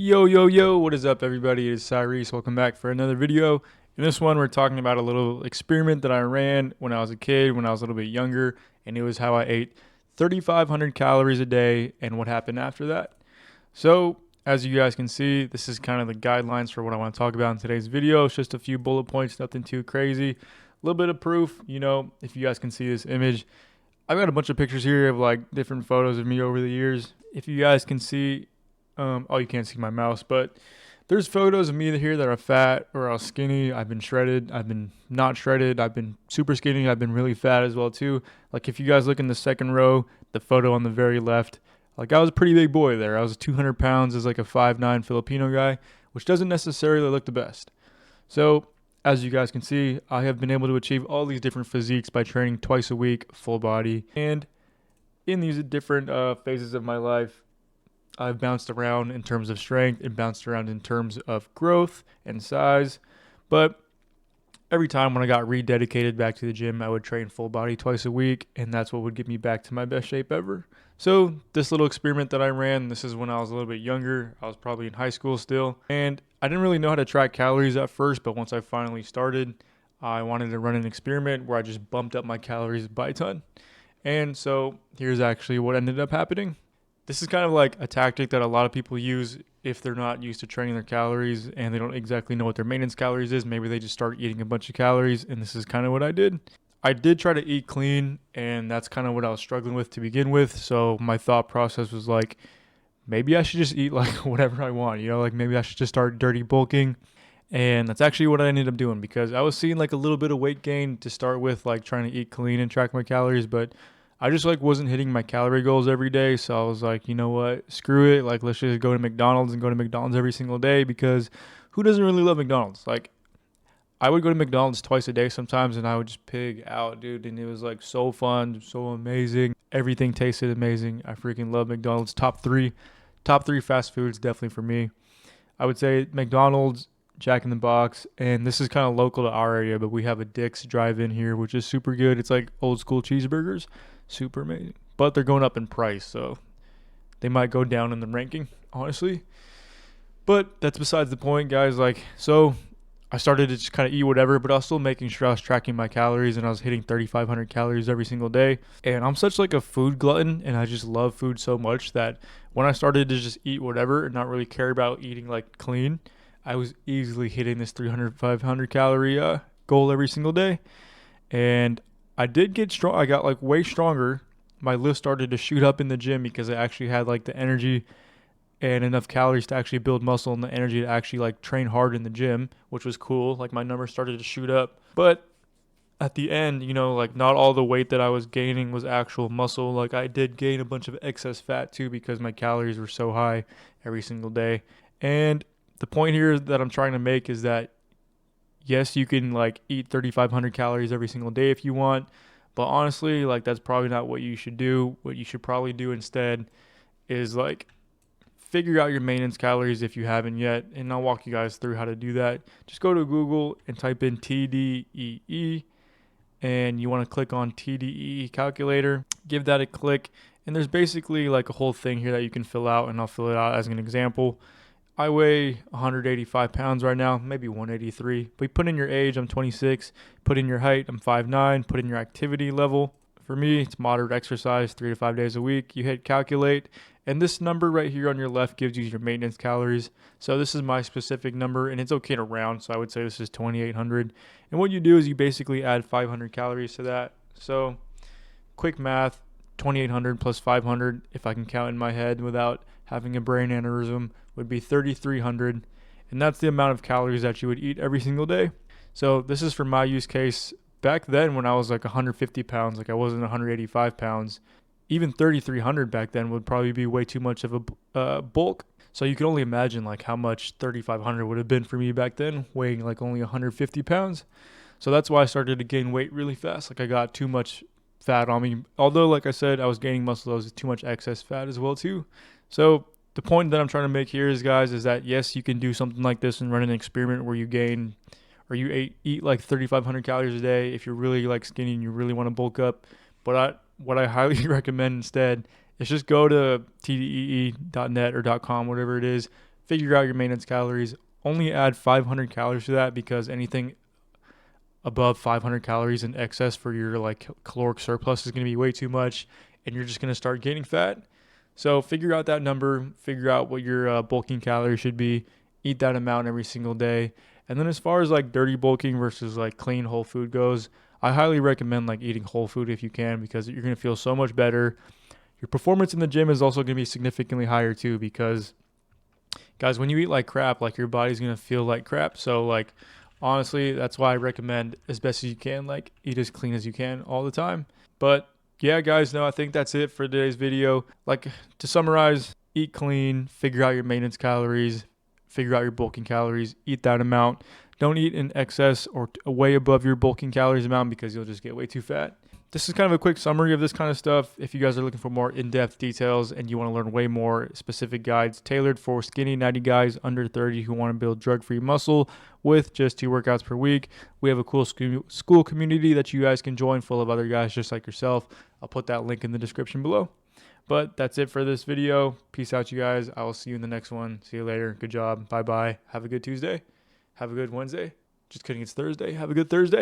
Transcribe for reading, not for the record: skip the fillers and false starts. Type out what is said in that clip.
Yo, yo, yo, what is up, everybody? It is Cyrese. Welcome back for another video. In this one, we're talking about a little experiment that I ran when I was a kid, when I was a little bit younger, and it was how I ate 3,500 calories a day and what happened after that. So, as you guys can see, this is kind of the guidelines for what I want to talk about in today's video. It's just a few bullet points, nothing too crazy. A little bit of proof, if you guys can see this image. I've got a bunch of pictures here of like different photos of me over the years. If you guys can see, you can't see my mouse, but there's photos of me here that are fat or I was skinny. I've been shredded. I've been not shredded. I've been super skinny. I've been really fat as well too. Like if you guys look in the second row, the photo on the very left, like I was a pretty big boy there. I was 200 pounds as like a 5'9" Filipino guy, which doesn't necessarily look the best. So as you guys can see, I have been able to achieve all these different physiques by training twice a week, full body. And in these different phases of my life, I've bounced around in terms of strength and bounced around in terms of growth and size. But every time when I got rededicated back to the gym, I would train full body twice a week, and that's what would get me back to my best shape ever. So this little experiment that I ran, this is when I was a little bit younger. I was probably in high school still, and I didn't really know how to track calories at first, but once I finally started, I wanted to run an experiment where I just bumped up my calories by a ton. And so here's actually what ended up happening. This is kind of like a tactic that a lot of people use if they're not used to training their calories and they don't exactly know what their maintenance calories is. Maybe they just start eating a bunch of calories, and this is kind of what I did. I did try to eat clean, and that's kind of what I was struggling with to begin with. So my thought process was like, maybe I should just eat like whatever I want, like maybe I should just start dirty bulking. And that's actually what I ended up doing because I was seeing like a little bit of weight gain to start with, like trying to eat clean and track my calories, but I just like wasn't hitting my calorie goals every day. So I was like, you know what, screw it. Like, let's just go to McDonald's and go to McDonald's every single day because who doesn't really love McDonald's? Like, I would go to McDonald's twice a day sometimes and I would just pig out, dude. And it was like so fun, so amazing. Everything tasted amazing. I freaking love McDonald's. Top three fast foods definitely for me. I would say McDonald's, Jack in the Box, and this is kind of local to our area, but we have a Dick's drive-in here, which is super good. It's like old school cheeseburgers, super amazing. But they're going up in price, so they might go down in the ranking, honestly. But that's besides the point, guys. Like, so I started to just kind of eat whatever, but I was still making sure I was tracking my calories and I was hitting 3,500 calories every single day. And I'm such like a food glutton, and I just love food so much that when I started to just eat whatever and not really care about eating like clean, I was easily hitting this 300, 500 calorie goal every single day. And I did get strong. I got like way stronger. My lift started to shoot up in the gym because I actually had like the energy and enough calories to actually build muscle and the energy to actually like train hard in the gym, which was cool. Like my numbers started to shoot up. But at the end, like not all the weight that I was gaining was actual muscle. Like I did gain a bunch of excess fat too because my calories were so high every single day. And the point here that I'm trying to make is that yes, you can like eat 3,500 calories every single day if you want, but honestly, like that's probably not what you should do. What you should probably do instead is like figure out your maintenance calories if you haven't yet, and I'll walk you guys through how to do that. Just go to Google and type in TDEE, and you want to click on TDEE calculator. Give that a click, and there's basically like a whole thing here that you can fill out, and I'll fill it out as an example. I weigh 185 pounds right now, maybe 183. But put in your age, I'm 26. Put in your height, I'm 5'9". Put in your activity level. For me, it's moderate exercise, 3 to 5 days a week. You hit calculate, and this number right here on your left gives you your maintenance calories. So this is my specific number, and it's okay to round, so I would say this is 2,800. And what you do is you basically add 500 calories to that. So quick math, 2,800 plus 500, if I can count in my head without having a brain aneurysm, would be 3,300, and that's the amount of calories that you would eat every single day. So this is for my use case. Back then when I was like 150 pounds, like I wasn't 185 pounds, even 3,300 back then would probably be way too much of a bulk. So you can only imagine like how much 3,500 would have been for me back then, weighing like only 150 pounds. So that's why I started to gain weight really fast. Like I got too much fat on me. Although, like I said, I was gaining muscle, there was too much excess fat as well too. So the point that I'm trying to make here is, guys, is that yes, you can do something like this and run an experiment where you gain or you eat like 3,500 calories a day if you're really like skinny and you really want to bulk up. But what I highly recommend instead is just go to tdee.net or .com, whatever it is, figure out your maintenance calories. Only add 500 calories to that, because anything above 500 calories in excess for your like caloric surplus is going to be way too much, and you're just going to start gaining fat. So figure out that number, figure out what your bulking calories should be, eat that amount every single day. And then as far as like dirty bulking versus like clean whole food goes, I highly recommend like eating whole food if you can, because you're going to feel so much better. Your performance in the gym is also going to be significantly higher too, because guys, when you eat like crap, like your body's going to feel like crap. So like honestly, that's why I recommend as best as you can, like eat as clean as you can all the time. But yeah, guys, no, I think that's it for today's video. Like, to summarize, eat clean, figure out your maintenance calories, figure out your bulking calories, eat that amount. Don't eat in excess or way above your bulking calories amount, because you'll just get way too fat. This is kind of a quick summary of this kind of stuff. If you guys are looking for more in-depth details and you want to learn way more specific guides tailored for skinny, natty guys under 30 who want to build drug-free muscle with just 2 workouts per week, we have a cool school community that you guys can join, full of other guys just like yourself. I'll put that link in the description below. But that's it for this video. Peace out, you guys. I will see you in the next one. See you later. Good job. Bye-bye. Have a good Tuesday. Have a good Wednesday. Just kidding, it's Thursday. Have a good Thursday.